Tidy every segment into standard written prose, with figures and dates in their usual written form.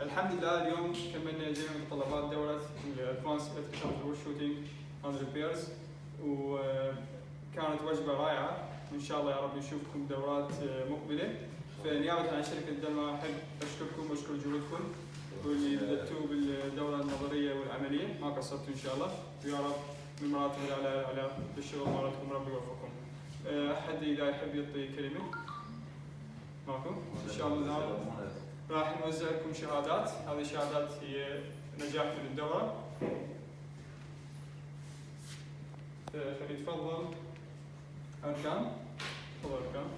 الحمد لله اليوم كملنا جميع متطلبات دورة الادفانس الكترونيك شوتينج اند ريبيرز، وكانت وجبة رائعة، وان شاء الله يا رب نشوفكم دورات مقبلة. فنيابة عن شركة دلما احب اشكركم واشكر جهودكم واللي بذلتوه بالدورة النظرية والعملية، ما قصرتوا ان شاء الله، ويا رب من مراتب على بالشغل مالتكم ربي يوفقكم. احد اذا يحب يعطي كلمة؟ ماكو؟ ان شاء الله راح نوزع لكم شهادات، هذه الشهادات هي نجاح في الدورة. فليتفضل أركان، تفضل أركان.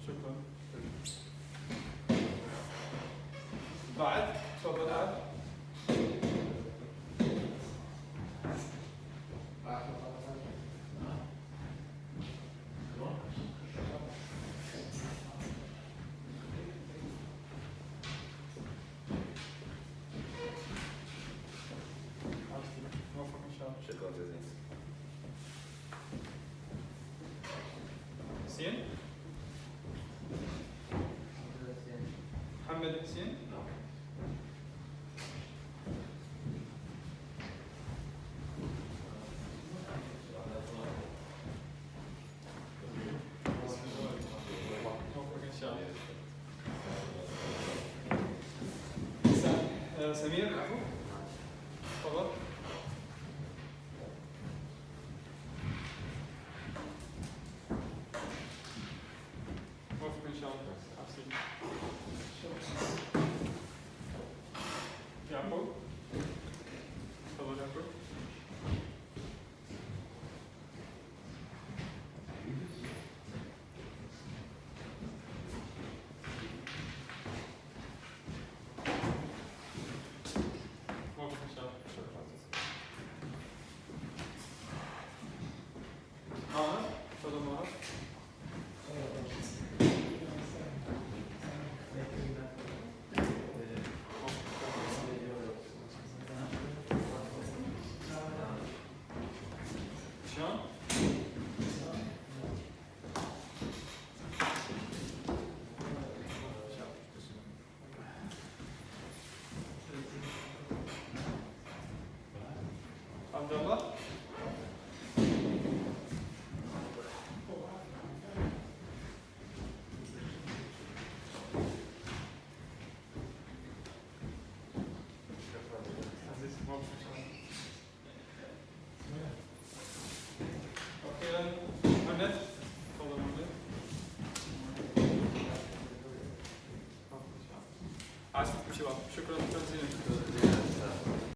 شكرا. بعد تفضل بعد. موفق إن شاء الله. شكرا جزيلا. حسين؟ محمد حسين؟ موفق إن شاء الله. سمير العفو. تفضل. موفق إن شاء الله. حسين. يعقوب. تفضل يعقوب. موفق إن شاء الله. ماهر. تفضل ماهر. هشام. عبد الله. عزيز. موفق إن شاء الله. أخيرا مهند. تفضل مهند. عزيز شباب، شكرا جزيلا.